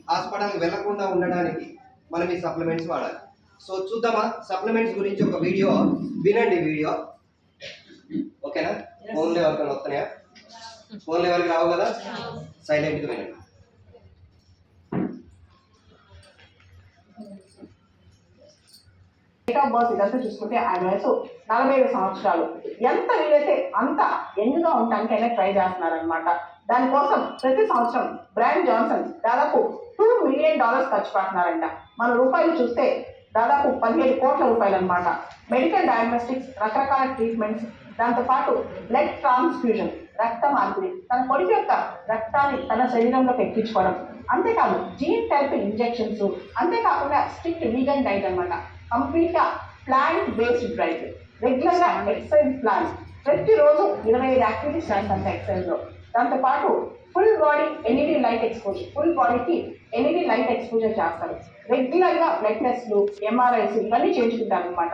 హాస్పిటల్కి వెళ్లకుండా ఉండడానికి మనం ఈ సప్లిమెంట్స్ వాడాలి. సో చూద్దామా సప్లిమెంట్స్ గురించి ఒక వీడియో వినండి. వీడియో ఓకేనా? ఫోన్లో ఎవరికైనా వస్తున్నాయా? ఫోన్లో ఎవరికి రావు కదా, సైలెంట్గా వినండి. డేట్ ఆఫ్ బర్త్ ఇదంతా చూసుకుంటే ఆయన వయసు 47 సంవత్సరాలు. ఎంత వీలైతే అంత యంగ్గా ఉండటానికైనా ట్రై చేస్తున్నారనమాట. దానికోసం ప్రతి సంవత్సరం బ్రాండ్ జాన్సన్ దాదాపు $2 మిలియన్ ఖర్చు పెడుతున్నారంట. మన రూపాయలు చూస్తే దాదాపు 17 కోట్ల రూపాయలు అనమాట. మెడికల్ డయాగ్నోస్టిక్స్, రకరకాల ట్రీట్మెంట్స్, దాంతోపాటు బ్లడ్ ట్రాన్స్ఫ్యూజన్, రక్త మార్పిడి, తన కొడుకు యొక్క రక్తాన్ని తన శరీరంలోకి ఎక్కించుకోవడం, అంతేకాదు జీన్ థెరపీ ఇంజెక్షన్స్, అంతేకాకుండా స్ట్రిక్ట్ వీగన్ డైట్ అనమాట. కంప్లీట్గా ప్లాంట్ బేస్డ్ డైట్, రెగ్యులర్గా ఎక్సర్సైజ్ ప్లాన్, ప్రతిరోజు 25 యాక్టివిటీస్ చేస్తారంట ఎక్సర్సైజ్లో. దాంతోపాటు full body LED light exposure, full బాడీకి ఎల్ఈడి లైట్ ఎక్స్పోజర్ చేస్తారు. రెగ్యులర్గా బ్లడ్ టెస్ట్లు, ఎంఆర్ఐస్ ఇవన్నీ చేయించుకుంటారు అనమాట.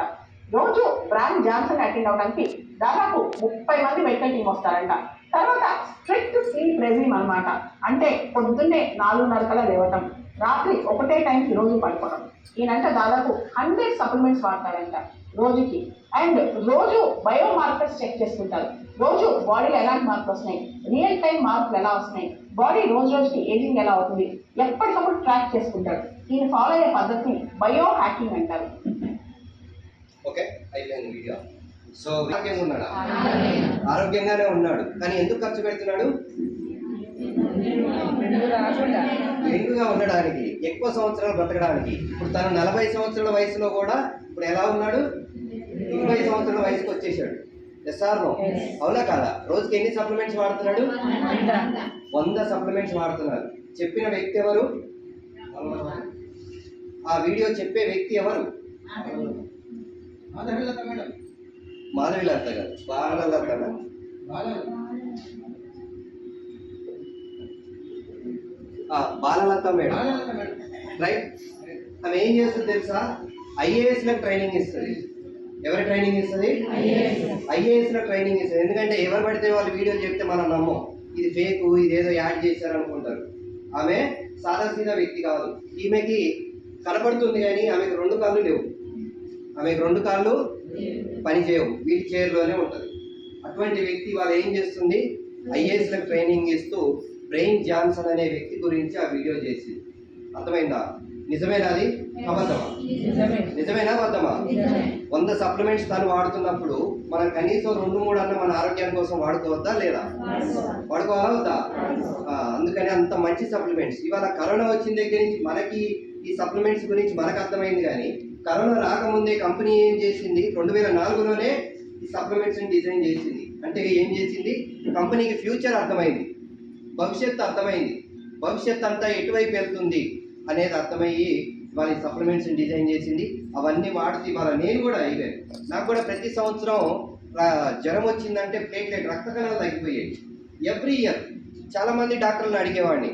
రోజు బ్రాండ్ జాన్సన్ అటెండ్ అవడానికి దాదాపు 30 మంది మెడికల్ టీం వస్తారంట. తర్వాత స్ట్రిక్ట్ స్లీప్ రెజీమ్ అనమాట. అంటే పొద్దున్నే 4:30 కల్లా లేవటం, రాత్రి ఒకటే టైంకి రోజు పడుకోవడం. ఈయనంట దాదాపు 100 సప్లిమెంట్స్ వాడతారంట రోజుకి. అండ్ రోజు బయో మార్కర్స్ చెక్ చేసుకుంటారు. రోజు బాడీలో ఎలాంటి మార్పులు వస్తున్నాయి, రియల్ టైం మార్పులు ఎలా వస్తున్నాయి, బాడీ రోజు రోజుకి ఏజింగ్ ఎలా అవుతుంది, ఎప్పటికప్పుడు ట్రాక్ చేసుకుంటాడు. ఈయన ఫాలో అయ్యే పద్ధతిని బయో హ్యాకింగ్ అంటారు. ఓకే, అయిపోయింది వీడియో. సో ఆరోగ్యంగా ఉన్నాడా? ఆరోగ్యంగానే ఉన్నాడు. కానీ ఎందుకు ఖర్చు పెడుతున్నాడు? యంగ్గా ఉండడానికి, ఎక్కువ సంవత్సరాలు బ్రతకడానికి. ఇప్పుడు తను 40 సంవత్సరాల వయసులో కూడా ఇప్పుడు ఎలా ఉన్నాడు? 20 సంవత్సరాల వయసుకు వచ్చేసాడు. Yes or no? అవునా కాదా? రోజుకి ఎన్ని సప్లిమెంట్స్ వాడుతున్నాడు? 100 సప్లిమెంట్స్ వాడుతున్నారు. చెప్పిన వ్యక్తి ఎవరు? ఆ వీడియో చెప్పే వ్యక్తి ఎవరు? మాధవిలత గారు. Balalatha Balalatha madam, right. ఆమె ఏం చేస్తుంది తెలుసా? ఐఏఎస్ లకు ట్రైనింగ్ ఇస్తుంది. ఎవరి ట్రైనింగ్ ఇస్తుంది? ఐఏఎస్ లకు ట్రైనింగ్ ఇస్తుంది. ఎందుకంటే ఎవరు పడితే వాళ్ళు వీడియోలు చెప్తే మనం నమ్మం. ఇది ఫేక్, ఇదేదో యాడ్ చేశారు అనుకుంటారు. ఆమె సాదాసీదా వ్యక్తి కాదు. ఈమెకి కనబడుతుంది కానీ ఆమెకు 2 కాళ్ళు లేవు. ఆమెకు 2 కాళ్ళు పని చేయవు, వీల్ చైర్లోనే ఉంటుంది. అటువంటి వ్యక్తి వాళ్ళు ఏం చేస్తుంది? ఐఏఎస్ లకు ట్రైనింగ్ ఇస్తూ బ్రెయిన్ జాన్సన్ అనే వ్యక్తి గురించి ఆ వీడియో చేసింది. అర్థమైందా? నిజమేనా? అది అబద్ధమా? నిజమేనా అబద్ధమా? 100 సప్లిమెంట్స్ తను వాడుతున్నప్పుడు మనం కనీసం 2-3 అన్న మన ఆరోగ్యం కోసం వాడుకోవద్దా లేదా? వాడుకోవాలా వద్దా? అందుకని అంత మంచి సప్లిమెంట్స్. ఇవాళ కరోనా వచ్చిన దగ్గర నుంచి మనకి ఈ సప్లిమెంట్స్ గురించి మనకు అర్థమైంది. కానీ కరోనా రాకముందే కంపెనీ ఏం చేసింది? 2004లోనే ఈ సప్లిమెంట్స్ని డిజైన్ చేసింది. అంటే ఏం చేసింది? కంపెనీకి ఫ్యూచర్ అర్థమైంది, భవిష్యత్తు అర్థమైంది. భవిష్యత్తు అంతా ఎటువైపు వెళ్తుంది అనేది అర్థమయ్యి వాళ్ళ ఈ సప్లిమెంట్స్ని డిజైన్ చేసింది. అవన్నీ వాడుతూ ఇవాళ నేను కూడా అయిపోయాను. నాకు కూడా ప్రతి సంవత్సరం జ్వరం వచ్చిందంటే ప్లేట్లెట్ రక్త కణాలు తగ్గిపోయాయి. ఎవ్రీ ఇయర్ చాలామంది డాక్టర్లను అడిగేవాడిని,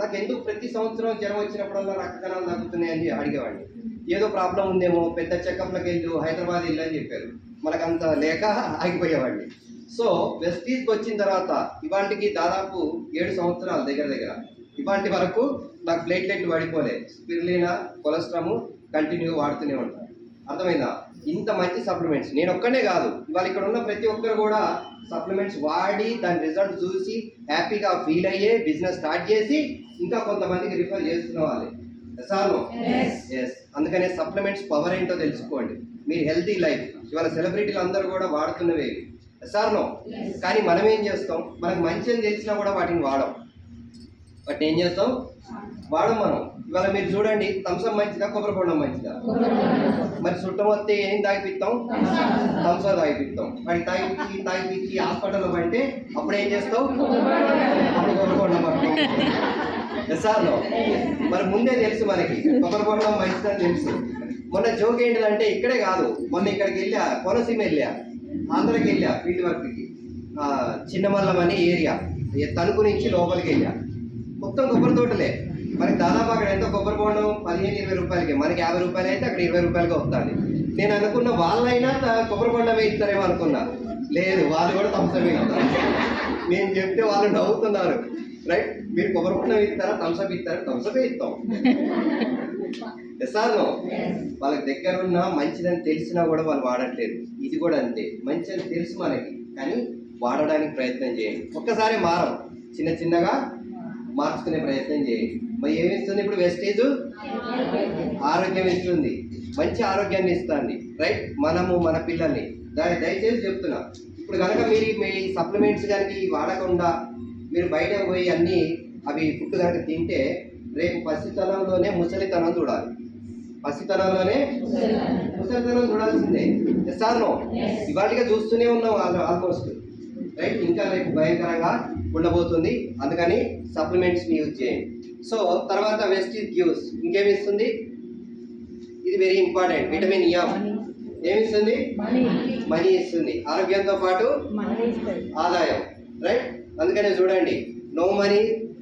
నాకు ఎందుకు ప్రతి సంవత్సరం జ్వరం వచ్చినప్పుడల్లా రక్త కణాలు తగ్గుతున్నాయని అడిగేవాడిని. ఏదో ప్రాబ్లం ఉందేమో, పెద్ద చెకప్లకు వెళ్ళు, హైదరాబాద్ వెళ్ళు అని చెప్పారు. మనకంత లేక ఆగిపోయేవాడిని. సో వెస్టీజ్కి వచ్చిన తర్వాత ఇవాళకి దాదాపు 7 సంవత్సరాలు దగ్గర ఇవాటి వరకు నాకు ప్లేట్లెట్లు పడిపోలే. స్పిరులినా, కొలెస్ట్రామ్ కంటిన్యూ వాడుతూనే ఉంటాను. అర్థమైందా? ఇంత మంచి సప్లిమెంట్స్ నేను ఒక్కనే కాదు, ఇవాళ ఇక్కడ ఉన్న ప్రతి ఒక్కరు కూడా సప్లిమెంట్స్ వాడి దాని రిజల్ట్ చూసి హ్యాపీగా ఫీల్ అయ్యే బిజినెస్ స్టార్ట్ చేసి ఇంకా కొంతమందికి రిఫర్ చేస్తున్న వాళ్ళే. ఎస్. అందుకనే సప్లిమెంట్స్ పవర్ ఏంటో తెలుసుకోండి. మీరు హెల్తీ లైఫ్ ఇవాళ సెలబ్రిటీలు అందరూ కూడా వాడుతున్నవే. SR no? కానీ మనం ఏం చేస్తాం? మనకు మంచి అని తెలిసినా కూడా వాటిని వాడం. వాటిని ఏం చేస్తాం? వాడం మనం. ఇవాళ మీరు చూడండి, థమ్సప్ మంచిదా, కొబ్బరి బొండం మంచిదా? మరి చుట్టం వస్తే ఏం తాగిపిస్తాం? థమ్సప్ తాగిపిస్తాం. వాటి తాగిపించి హాస్పిటల్లో పడితే అప్పుడు ఏం చేస్తావు? అప్పుడు కొబ్బరి బొండం పడతాం. Yes or no? మరి ముందే తెలుసు మనకి కొబ్బరి బొండం మంచిదని తెలుసు. మొన్న జోక్ ఏంటిదంటే ఇక్కడే కాదు, మొన్న ఇక్కడికి వెళ్ళా, కోనసీమ వెళ్ళా, ఆంధ్రకి వెళ్ళా ఫీల్డ్ వర్క్కి. చిన్నమల్లం అనే ఏరియా, తణుకు నుంచి లోపలికి వెళ్ళా. మొత్తం కొబ్బరి తోటలే. మనకి దాదాపు అక్కడ ఎంతో కొబ్బరి బొండం 15-20 రూపాయలకి, మనకి 50 రూపాయలు అయితే అక్కడ 20 రూపాయలకి వస్తుంది. నేను అనుకున్న వాళ్ళైనా కొబ్బరి బొండం వేయిస్తారేమో అనుకున్నా. లేదు, వాళ్ళు కూడా థమ్సప్ వేయిస్తారు. నేను చెప్తే వాళ్ళు నవ్వుతున్నారు. రైట్? మీరు కొబ్బరి బొండం ఇస్తారా, థమ్స్అప్ ఇస్తారా? థమ్స్అప్ ఇస్తాం. ఎస్ఆర్నో వాళ్ళకి దగ్గర ఉన్న మంచిదని తెలిసినా కూడా వాళ్ళు వాడట్లేదు. ఇది కూడా అంతే, మంచి అని తెలుసు మనకి, కానీ వాడడానికి ప్రయత్నం చేయండి. ఒక్కసారి మారం, చిన్న చిన్నగా మార్చుకునే ప్రయత్నం చేయండి. మరి ఏమిస్తుంది ఇప్పుడు వెస్టేజ్? ఆరోగ్యం ఇస్తుంది, మంచి ఆరోగ్యాన్ని ఇస్తుంది. రైట్? మనము మన పిల్లల్ని దయచేసి చెప్తున్నా, ఇప్పుడు కనుక మీరు మీ సప్లిమెంట్స్ కనుక వాడకుండా మీరు బయటకు పోయి అన్నీ అవి ఫుడ్ కనుక తింటే రేపు పసితనంలోనే ముసలితనం చూడాలి. పసితనంలోనే ముసలితనం చూడాల్సిందే. ఎస్ఆర్నో ఇవాళగా చూస్తూనే ఉన్నాం ఆల్మోస్ట్. రైట్? ఇంకా రేపు భయంకరంగా ఉండబోతుంది. అందుకని సప్లిమెంట్స్ని యూజ్ చేయండి. సో తర్వాత వెస్టీజ్ గివ్స్ ఇంకేమి ఇస్తుంది? ఇది వెరీ ఇంపార్టెంట్. విటమిన్ ఎఫ్ ఏమిస్తుంది? మనీ ఇస్తుంది. ఆరోగ్యంతో పాటు ఆదాయం. రైట్? అందుకనే చూడండి, నో మనీ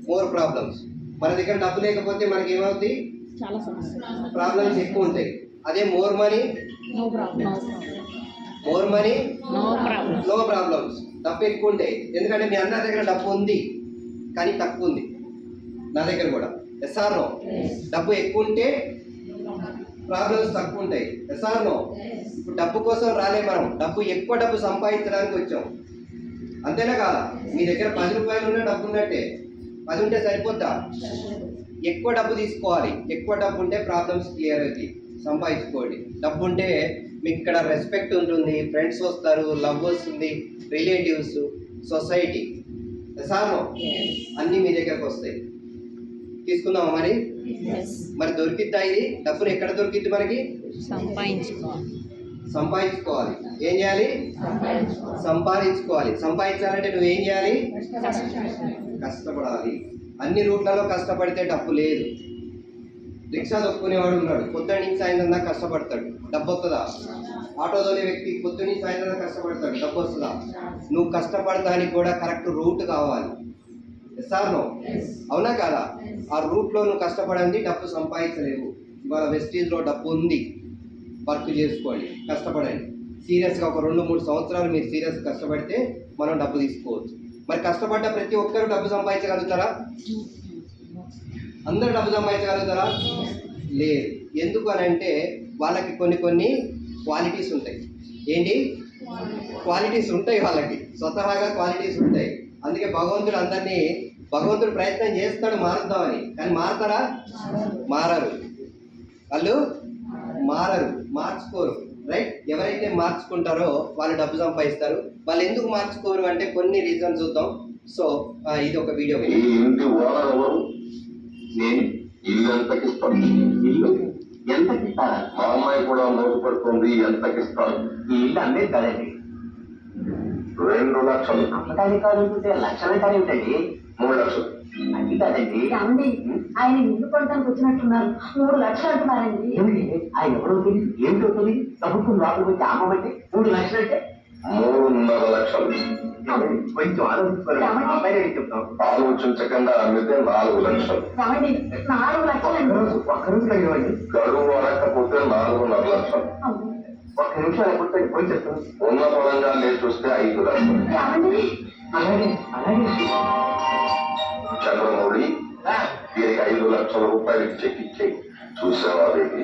మోర్ ప్రాబ్లమ్స్. మన దగ్గర డబ్బు లేకపోతే మనకి ఏమవుతుంది? ప్రాబ్లమ్స్ ఎక్కువ ఉంటాయి. అదే మోర్ మనీ నో ప్రాబ్లమ్స్. డబ్బు ఎక్కువ ఉంటాయి. ఎందుకంటే మీ అన్న దగ్గర డబ్బు ఉంది కానీ తక్కువ ఉంది, నా దగ్గర కూడా. ఎస్ఆర్నో డబ్బు ఎక్కువ ఉంటే ప్రాబ్లమ్స్ తక్కువ ఉంటాయి. ఎస్ఆర్నో ఇప్పుడు డబ్బు కోసం రాలే మనం, ఎక్కువ డబ్బు సంపాదించడానికి వచ్చాం. అంతేనా కాదా? మీ దగ్గర 10 రూపాయలు ఉన్న డబ్బు ఉన్నట్టే. 10 ఉంటే సరిపోద్దా? ఎక్కువ డబ్బు తీసుకోవాలి. ఎక్కువ డబ్బు ఉంటే ప్రాబ్లమ్స్ క్లియర్ అవుతాయి. సంపాదించుకోండి. డబ్బు ఉంటే మీకు ఇక్కడ రెస్పెక్ట్ ఉంటుంది, ఫ్రెండ్స్ వస్తారు, లవ్ వస్తుంది, రిలేటివ్స్, సొసైటీ. సార్ అన్నీ మీ దగ్గరకు వస్తాయి. తీసుకుందామా మరి? మరి దొరికిద్దా ఇది? డబ్బులు ఎక్కడ దొరికిద్ది మనకి? సంపాదించుకోవాలి. ఏం చేయాలి? సంపాదించుకోవాలి. సంపాదించాలంటే నువ్వేం చేయాలి? కష్టపడాలి. అన్ని రూట్లలో కష్టపడితే డబ్బు లేదు. రిక్షా దొక్కునేవాడు ఉన్నాడు, పొద్దున్న నుంచి సాయంత్రం దాకా కష్టపడతాడు, డబ్బు వస్తుందా? ఆటో తోలే వ్యక్తి పొద్దున్న నుంచి సాయంత్రం దాకా కష్టపడతాడు, డబ్బు వస్తుందా? నువ్వు కష్టపడటానికి కూడా కరెక్ట్ రూట్ కావాలి. ఎస్ఆర్నో అవునా కాదా? ఆ రూట్లో నువ్వు కష్టపడండి, డబ్బు సంపాదించలేవు. ఇవాళ వెస్టీజ్లో డబ్బు ఉంది, వర్క్ చేసుకోండి, కష్టపడండి. సీరియస్గా ఒక 2-3 సంవత్సరాలు మీరు సీరియస్ కష్టపడితే మనం డబ్బు తీసుకోవచ్చు. మరి కష్టపడ్డ ప్రతి ఒక్కరు డబ్బు సంపాదించగలుగుతారా? అందరూ డబ్బు సంపాదించగలుగుతారా? లేదు. ఎందుకు అని అంటే వాళ్ళకి కొన్ని క్వాలిటీస్ ఉంటాయి. ఏంటి క్వాలిటీస్ ఉంటాయి? వాళ్ళకి స్వతహాగా క్వాలిటీస్ ఉంటాయి. అందుకే భగవంతుడు ప్రయత్నం చేస్తాడు మారుద్దామని, కానీ మారుతారా? మారరు. వాళ్ళు మారరు, మార్చుకోరు. రైట్? ఎవరైతే మార్చుకుంటారో వాళ్ళు డబ్బు సంపాదిస్తారు. వాళ్ళు ఎందుకు మార్చుకోరు అంటే కొన్ని రీజన్స్ చూద్దాం. సో ఇది ఒక వీడియో. నేను ఇల్లు ఎంతకిస్తాను? ఇల్లు ఎంతకిస్తాను? మా అమ్మాయి కూడా మోసపడుతుంది. ఎంతకిస్తాను? ఈ ఇల్లు అన్నీ కదండి. 2 లక్షలు. అమ్మకాన్ని కాదంటే లక్షలే కానీ ఉంటుంది. 3 లక్షలు. అది కాదండి. ఏమండి, ఆయన ఇల్లు కొనడానికి వచ్చినట్టున్నారు. 3 లక్షలు అంటున్నారండి. ఏమిటి ఆయన ఎవరో తెలియదు, ఏమిటవుతుంది? ప్రభుత్వం లోపలికి వచ్చి అమ్మబట్టి 3 లక్షలు అంటే 3.5 లక్షలు. కొంచెం ఆలోచించుకోవాలి. చెప్తాం. ఆలోచించకుండా అమ్మితే 4 లక్షలు. ఏమండి, 4 లక్షలండి. ఒక్కరోజు కడిగండి. గడువు వరకపోతే 4.5 లక్షలు. ఒక్క నిమిషం లేకపోతే పోయి చెప్తాం. ఉన్న పరంగా నేను చూస్తే 5 లక్షలు. ఏమండి, అలాగే చంద్రమౌళి, దీనికి 5 లక్షల రూపాయలకి చెక్ ఇచ్చేయి. చూసావా baby?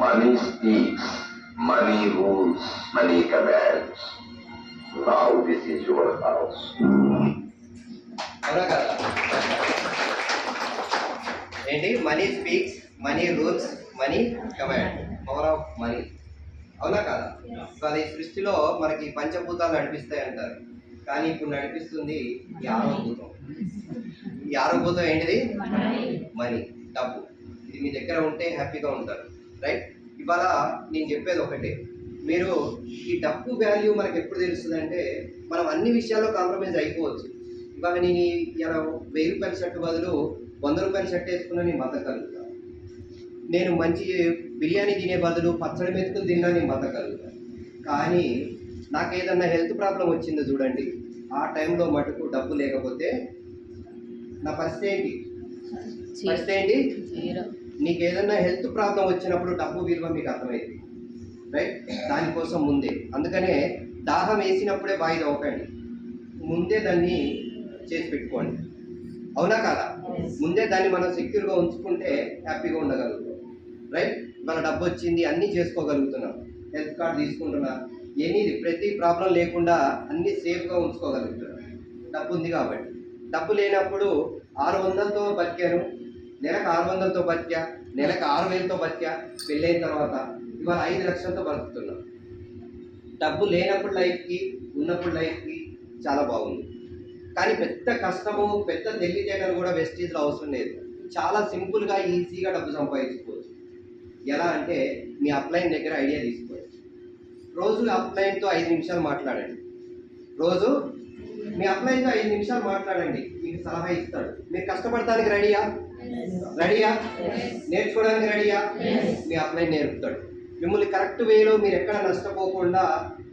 Money speaks, money rules, money commands. Now this is your house. అవునా కదా? ఏంటి? Money speaks, money rules, money command, power of money. అవునా కదా? ఇవాళ ఈ సృష్టిలో మనకి పంచభూతాలు నడిపిస్తాయి అంటారు, కానీ ఇప్పుడు నడిపిస్తుంది ఈ 6వ భూతం. ఈ 6వ భూతం ఏంటిది? మనీ, డబ్బు. ఇది మీ దగ్గర ఉంటే హ్యాపీగా ఉంటారు. రైట్? ఇవాళ నేను చెప్పేది ఒకటే, మీరు ఈ డబ్బు వాల్యూ మనకు ఎప్పుడు తెలుస్తుంది అంటే మనం అన్ని విషయాల్లో కాంప్రమైజ్ అయిపోవచ్చు. ఇవాళ నేను ఇలా 1000 రూపాయల షర్ట్ బదులు 100 రూపాయల షర్ట్ వేసుకున్నా నేను బతకగలుగుతాను. నేను మంచి బిర్యానీ తినే బదులు పచ్చడి మెతుకులు తిన్నా నేను బతకగలుగుతాను. కానీ నాకు ఏదన్నా హెల్త్ ప్రాబ్లం వచ్చిందో చూడండి, ఆ టైంలో మటుకు డబ్బు లేకపోతే నా పరిస్థితి ఏంటి? నీకు ఏదన్నా హెల్త్ ప్రాబ్లం వచ్చినప్పుడు డబ్బు విలువ మీకు అర్థమైంది. రైట్? దానికోసం ముందే, అందుకనే దాహం వేసినప్పుడే వాయిదా అవ్వకండి, ముందే దాన్ని చేసి పెట్టుకోండి. అవునా కాదా? ముందే దాన్ని మనం సెక్యూర్గా ఉంచుకుంటే హ్యాపీగా ఉండగలుగుతాం. రైట్? మన డబ్బు వచ్చింది, అన్నీ చేసుకోగలుగుతున్నాం, హెల్త్ కార్డ్ తీసుకుంటున్నా, ఏమీది ప్రతి ప్రాబ్లం లేకుండా అన్నీ సేఫ్గా ఉంచుకోగలుగుతున్నాం. డబ్బు ఉంది కాబట్టి. డబ్బు లేనప్పుడు 600తో బతికాను, నెలకు 600తో బతికా, నెలకు 6000తో బతికా, పెళ్ళైన తర్వాత ఇవాళ 5 లక్షలతో బతుకుతున్నాం. డబ్బు లేనప్పుడు లైఫ్కి, ఉన్నప్పుడు లైఫ్కి చాలా బాగుంది. కానీ పెద్ద కష్టము, పెద్ద తెలివితేటలు కూడా వెస్టీజ్లో అవసరం లేదు. చాలా సింపుల్గా ఈజీగా డబ్బు సంపాదించుకోవచ్చు. ఎలా అంటే మీ అప్లైన్ దగ్గర ఐడియా తీసుకోవచ్చు. రోజు అప్లైన్తో 5 నిమిషాలు మాట్లాడండి. రోజు మీ అప్లైన్తో 5 నిమిషాలు మాట్లాడండి, మీకు సలహా ఇస్తాడు. మీరు కష్టపడటానికి రెడీయా? నేర్చుకోవడానికి రెడీయా? మీ అప్లైన్ నేర్పుతాడు. మిమ్మల్ని కరెక్ట్ వేలో మీరు ఎక్కడ నష్టపోకుండా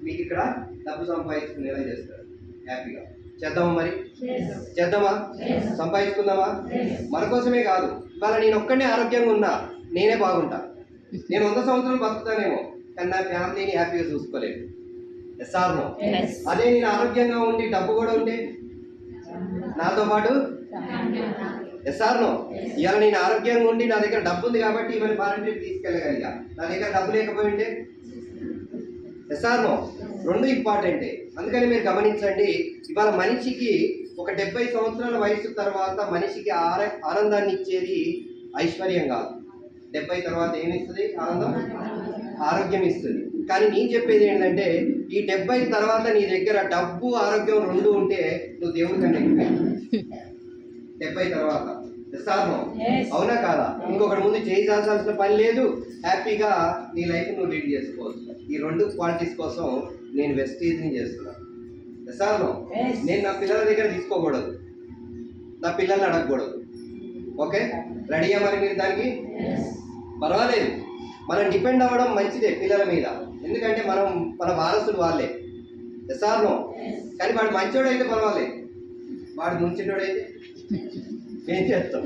మీకు ఇక్కడ డబ్బు సంపాదించుకునేలా చేస్తాడు. హ్యాపీగా చేద్దామా? మరి చేద్దామా? సంపాదించుకుందామా? మన కోసమే కాదు. ఇవాళ నేను ఒక్కడే ఆరోగ్యంగా ఉన్నా, నేనే బాగుంటా. నేను 100 సంవత్సరాలు బతుకుతానేమో, కానీ నా ఫ్యామిలీని హ్యాపీగా చూసుకోలేదు. Yes or no? అదే నేను ఆరోగ్యంగా ఉండి డబ్బు కూడా ఉంటే నాతో పాటు, ఎస్ఆర్ నో? ఇవాళ నేను ఆరోగ్యంగా ఉండి నా దగ్గర డబ్బు ఉంది కాబట్టి ఇవన్నీ వాలంటీర్ తీసుకెళ్ళగలిగా. నా దగ్గర డబ్బు లేకపోయి ఉంటే, ఎస్ఆర్ నో? రెండు ఇంపార్టెంటే. అందుకని మీరు గమనించండి, ఇవాళ మనిషికి ఒక 70 సంవత్సరాల వయసు తర్వాత మనిషికి ఆనందాన్ని ఇచ్చేది ఐశ్వర్యం కాదు. 70 తర్వాత ఏమిస్తుంది? ఆనందం, ఆరోగ్యం ఇస్తుంది. కానీ నేను చెప్పేది ఏంటంటే, ఈ 70 తర్వాత నీ దగ్గర డబ్బు, ఆరోగ్యం రెండు ఉంటే నువ్వు దేవుడి కన్నా ఎక్కువ. 70 తర్వాత. అవునా కాదా? ఇంకొకటి ముందు చేయాల్సిన పని లేదు, హ్యాపీగా నీ లైఫ్ నువ్వు లీడ్ చేసుకోవచ్చు. ఈ రెండు క్వాలిటీస్ కోసం నేను వెస్టీజ్ని చేస్తున్నాను. నేను నా పిల్లల దగ్గర తీసుకోకూడదు, నా పిల్లల్ని అడగకూడదు. ఓకే, రెడీయా? మరి మీరు దానికి పర్వాలేదు. మనం డిపెండ్ అవ్వడం మంచిదే పిల్లల మీద, ఎందుకంటే మన వారసులు వాళ్ళే. ఎస్ఆర్నో? కానీ వాడు మంచోడైతే పర్వాలేదు, వాడు ముంచేటోడైతే ఏం చేస్తాం?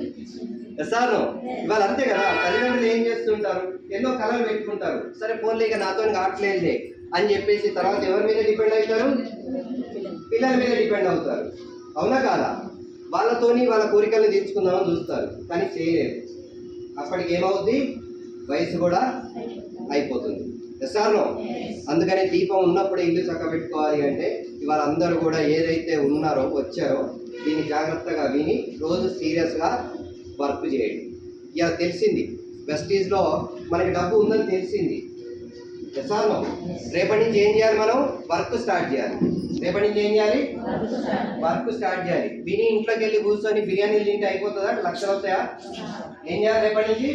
ఎస్ఆర్నో? ఇవాళ అంతే కదా, తల్లిదండ్రులు ఏం చేస్తుంటారు, ఎన్నో కళలు పెట్టుకుంటారు. సరే ఫోన్లే, ఇక నాతో కావట్లేదులే అని చెప్పేసి తర్వాత ఎవరి మీద డిపెండ్ అవుతారు? పిల్లల మీద డిపెండ్ అవుతారు. అవునా కాదా? వాళ్ళతోని వాళ్ళ కోరికలను తీర్చుకుందామని చూస్తారు, కానీ చేయలేరు. అప్పటికి ఏమవుద్ది? వయసు కూడా అయిపోతుంది. ఎస్ఆర్నో? అందుకని దీపం ఉన్నప్పుడే ఇల్లు చక్కబెట్టుకోవాలి అంటే ఇవాళ అందరూ కూడా ఏదైతే ఉన్నారో, వచ్చారో, దీన్ని జాగ్రత్తగా విని రోజు సీరియస్గా వర్క్ చేయండి. ఇలా తెలిసింది, వెస్టీజ్లో మనకి డబ్బు ఉందని తెలిసింది. ఎస్ఆర్నో? రేపటి నుంచి ఏం చేయాలి? మనం వర్క్ స్టార్ట్ చేయాలి. రేపటి నుంచి ఏం చేయాలి? వర్క్ స్టార్ట్ చేయాలి. విని ఇంట్లోకి వెళ్ళి కూర్చొని బిర్యానీలు తింటే అయిపోతుందా? లక్షలు వస్తాయా? ఏం చేయాలి? రేపటి నుంచి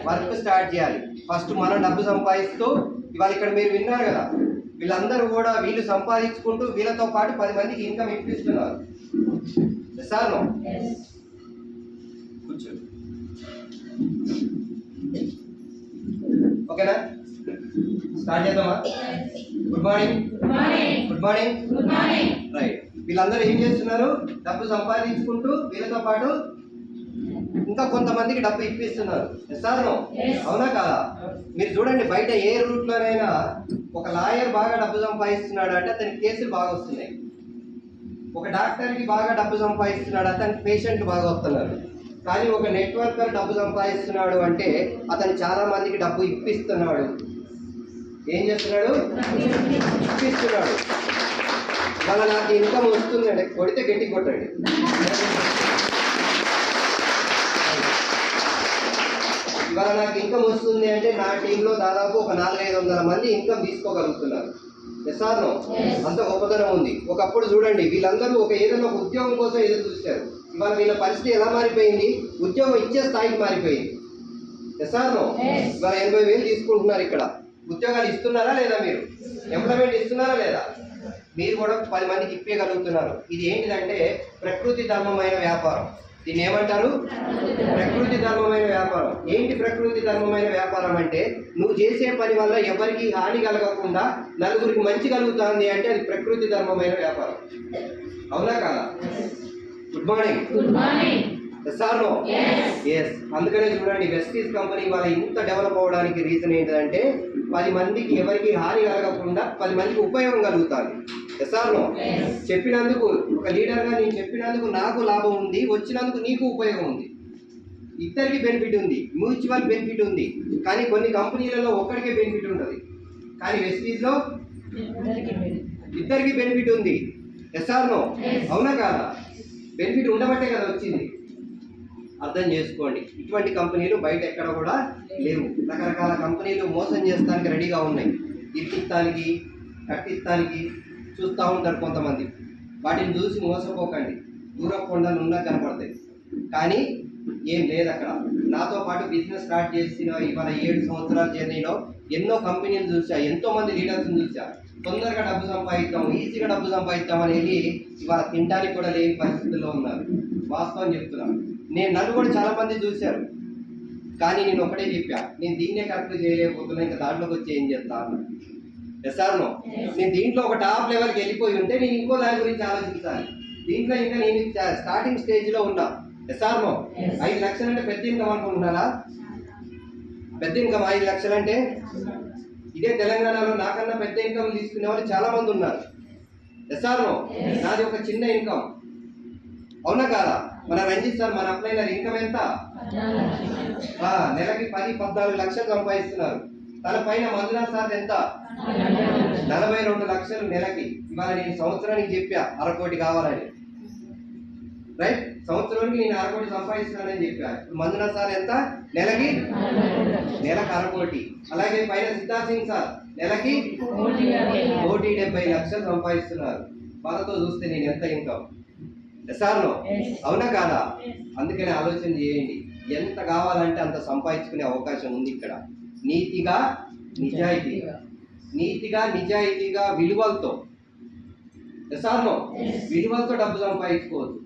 వర్క్ స్టార్ట్ చేయాలి. ఫస్ట్ మనం డబ్బు సంపాదిస్తూ, ఇవాళ ఇక్కడ మీరు విన్నారు కదా, వీళ్ళందరూ కూడా వీళ్ళు సంపాదించుకుంటూ వీళ్ళతో పాటు 10 మందికి ఇన్కమ్ ఇప్పిస్తున్నారు. ఎస్ఆర్నో? కూర్చో. ఓకేనా? స్టార్ట్ చేద్దామా? Good morning. Good morning. Right. వీళ్ళందరూ ఏం చేస్తున్నారు? డబ్బు సంపాదించుకుంటూ వీళ్ళతో పాటు ఇంకా కొంతమందికి డబ్బు ఇప్పిస్తున్నారు. ఎస్ఆర్నో? అవునా కాదా? మీరు చూడండి, బయట ఏ రూట్లోనైనా ఒక లాయర్ బాగా డబ్బు సంపాదిస్తున్నాడు అంటే అతనికి కేసులు బాగా వస్తున్నాయి. ఒక డాక్టర్కి బాగా డబ్బు సంపాదిస్తున్నాడు, అతనికి పేషెంట్లు బాగా వస్తున్నారు. కానీ ఒక నెట్వర్కర్ డబ్బు సంపాదిస్తున్నాడు అంటే అతను చాలా మందికి డబ్బు ఇప్పిస్తున్నాడు. ఏం చేస్తున్నాడు? ఇప్పిస్తున్నాడు. వాళ్ళ నాకు ఇన్కమ్ వస్తుందండి, కొడితే గట్టి కొట్టండి. ఇవాళ నాకు ఇన్కమ్ వస్తుంది అంటే నా టీంలో దాదాపు ఒక 400-500 మంది ఇన్కమ్ తీసుకోగలుగుతున్నారు. ఎస్ఆర్నో? అంత గొప్పతనం ఉంది. ఒకప్పుడు చూడండి, వీళ్ళందరూ ఏదైనా ఒక ఉద్యోగం కోసం ఎదురు చూశారు. ఇవాళ వీళ్ళ పరిస్థితి ఎలా మారిపోయింది? ఉద్యోగం ఇచ్చే స్థాయికి మారిపోయింది. ఎస్ఆర్నో? ఇవాళ 80,000 తీసుకుంటున్నారు. ఇక్కడ ఉద్యోగాలు ఇస్తున్నారా లేదా? మీరు ఎంప్లాయ్మెంట్ ఇస్తున్నారా లేదా? మీరు కూడా 10 మందికి ఇప్పగలుగుతున్నారు. ఇది ఏంటిదంటే ప్రకృతి ధర్మమైన వ్యాపారం. దీన్ని ఏమంటారు? ప్రకృతి ధర్మమైన వ్యాపారం. ఏంటి ప్రకృతి ధర్మమైన వ్యాపారం అంటే, నువ్వు చేసే పని వల్ల ఎవరికి హాని కలగకుండా నలుగురికి మంచి కలుగుతుంది అంటే అది ప్రకృతి ధర్మమైన వ్యాపారం. అవునా కాదా? Good morning. Sir no yes. అందుకనే చూడండి వెస్టీస్ కంపెనీ వాళ్ళ ఇంత డెవలప్ అవ్వడానికి రీజన్ ఏంటంటే 10 మందికి ఎవరికి హాని కలగకుండా 10 మందికి ఉపయోగం కలుగుతుంది. సార్ నో చెప్పినందుకు ఒక లీడర్గా నేను చెప్పినందుకు నాకు లాభం ఉంది, వచ్చినందుకు నీకు ఉపయోగం ఉంది, ఇద్దరికి బెనిఫిట్ ఉంది, మ్యూచువల్ బెనిఫిట్ ఉంది. కానీ కొన్ని కంపెనీలలో ఒక్కడికే బెనిఫిట్ ఉంటుంది, కానీ వెస్టీస్లో ఇద్దరికి బెనిఫిట్ ఉంది. ఎస్ఆర్ నో అవునా కాదా? బెనిఫిట్ ఉండబట్టే కదా వచ్చింది. అర్థం చేసుకోండి. ఇటువంటి కంపెనీలు బయట ఎక్కడ కూడా లేవు. రకరకాల కంపెనీలు మోసం చేస్తానికి రెడీగా ఉన్నాయి, ఇప్పిస్తానికి కట్టిస్తానికి చూస్తూ ఉంటారు కొంతమంది. వాటిని చూసి మోసపోకండి, దూరకుండా ఉన్న కనపడతాయి. కానీ ఏం లేదు అక్కడ. నాతో పాటు బిజినెస్ స్టార్ట్ చేసిన ఇవాళ 7 సంవత్సరాల జర్నీలో ఎన్నో కంపెనీలు చూసా, ఎంతో మంది లీడర్స్ని చూసా. తొందరగా డబ్బు సంపాదిస్తాం, ఈజీగా డబ్బు సంపాదిస్తాం అనేది ఇవాళ తినడానికి కూడా లేని పరిస్థితుల్లో ఉన్నారు. వాస్తవం చెప్తున్నాను. నన్ను కూడా చాలా మంది చూశారు, కానీ నేను ఒకటే చెప్పా, నేను దీన్నే కరెక్ట్ చేయలేకపోతున్నా, ఇంకా దాంట్లోకి వచ్చి ఏం చేస్తాను. సార్ నో నేను దీంట్లో ఒక టాప్ లెవెల్కి వెళ్ళిపోయి ఉంటే నేను ఇంకో దాని గురించి ఆలోచించాలి. దీంట్లో ఇంకా నేను స్టార్టింగ్ స్టేజ్లో ఉన్నా. సార్ నో 5 లక్షలు అంటే పెద్ద ఇన్కమ్ అనుకుంటున్నారా? పెద్ద ఇన్కమ్ 5 లక్షలు అంటే ఇదే తెలంగాణలో నాకన్నా పెద్ద ఇన్కమ్ తీసుకునే వాళ్ళు చాలా మంది ఉన్నారు. సార్ నో నాది ఒక చిన్న ఇన్కమ్, అవునా కాదా? మన రంజిత్ సార్ మన అప్లైనర్ ఇన్కమ్ ఎంత? నెలకి 10-14 లక్షలు సంపాదిస్తున్నారు. తన పైన మంజునాథ్ సార్ ఎంత? 42 లక్షలు నెలకి. ఇవాళ నేను సంవత్సరానికి చెప్పా 1/2 కోటి కావాలని, రైట్? సంవత్సరానికి నేను 1/2 కోటి సంపాదిస్తున్నానని చెప్పా. మంజునాథ్ సార్ ఎంత? నెలకి 1/2 కోటి. అలాగే పైన సిద్ధార్థ్ సింగ్ సార్ నెలకి 1,70 లక్షలు సంపాదిస్తున్నారు. వాళ్ళతో చూస్తే నేను ఎంత ఇన్కమ్. సార్ నో అవునా కాదా? అందుకని ఆలోచన చేయండి, ఎంత కావాలంటే అంత సంపాదించుకునే అవకాశం ఉంది ఇక్కడ. నీతిగా నిజాయితీగా విలువలతో. సార్ నో విలువలతో డబ్బు సంపాదించుకోవచ్చు.